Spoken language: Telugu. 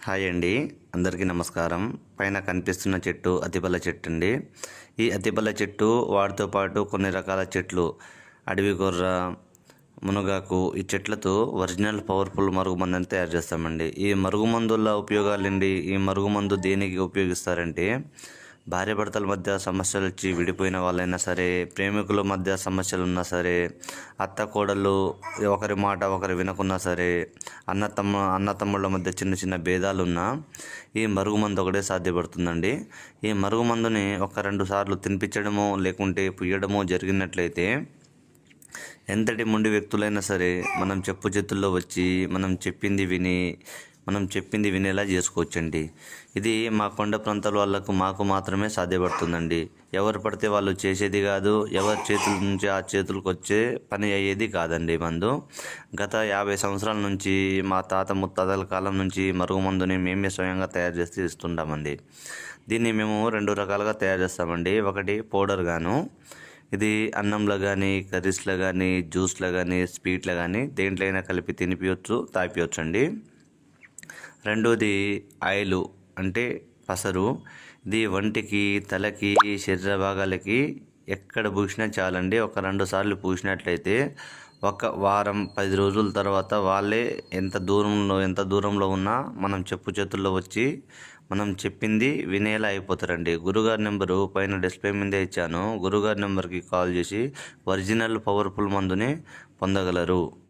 హాయ్ అండి. అందరికీ నమస్కారం. పైన కనిపిస్తున్న చెట్టు అతిబల చెట్టు అండి. ఈ అతిబల చెట్టు వాటితో పాటు కొన్ని రకాల చెట్లు అడవి గొర్ర, మునగాకు ఈ చెట్లతో ఒరిజినల్ పవర్ఫుల్ మరుగుమందుని తయారు చేస్తామండి. ఈ మరుగుమందుల ఉపయోగాలండి. ఈ మరుగుమందు దేనికి ఉపయోగిస్తారంటే భార్యాభర్తల మధ్య సమస్యలు వచ్చి విడిపోయిన వాళ్ళైనా సరే, ప్రేమికుల మధ్య సమస్యలు ఉన్నా సరే, అత్త కోడళ్ళు ఒకరి మాట ఒకరు వినకున్నా సరే, అన్నతమ్ముళ్ళ మధ్య చిన్న చిన్న భేదాలు ఉన్నా ఈ మరుగుమందు ఒకటే సాధ్యపడుతుందండి. ఈ మరుగుమందుని ఒక 2 సార్లు తినిపించడమో లేకుంటే పుయ్యడమో జరిగినట్లయితే ఎంతటి మొండి వ్యక్తులైనా సరే మనం చెప్పు చేతుల్లో వచ్చి మనం చెప్పింది వినేలా చేసుకోవచ్చండి. ఇది మా కొండ ప్రాంతాల వాళ్ళకు మాకు మాత్రమే సాధ్యపడుతుందండి. ఎవరు పడితే వాళ్ళు చేసేది కాదు. ఎవరి చేతుల నుంచి ఆ చేతులకు వచ్చే పని అయ్యేది కాదండి మందు. గత 50 సంవత్సరాల నుంచి మా తాత ముత్తాతల కాలం నుంచి మరుగుమందుని మేమే స్వయంగా తయారు చేసి ఇస్తుంటామండి. దీన్ని మేము 2 రకాలుగా తయారు చేస్తామండి. ఒకటి పౌడర్ గాను, ఇది అన్నంలో కానీ, కర్రీస్లో కానీ, జ్యూస్లో కానీ, స్వీట్లో కానీ దేంట్లో అయినా కలిపి తినిపించవచ్చు, తాపించవచ్చు అండి. రెండోది ఆయిల్ అంటే పసరు. ఇది వంటికి, తలకి, శరీర భాగాలకి ఎక్కడ పూసినా చాలండి. ఒక 2 సార్లు పూసినట్లయితే ఒక వారం 10 రోజుల తర్వాత వాళ్ళే ఎంత దూరంలో ఉన్నా మనం చెప్పు చేతుల్లో వచ్చి మనం చెప్పింది వినేలా అయిపోతారండి. గురుగారి నెంబరు పైన డిస్ప్లే మీదే ఇచ్చాను. గురుగారి నెంబర్కి కాల్ చేసి ఒరిజినల్ పవర్ఫుల్ మందుని పొందగలరు.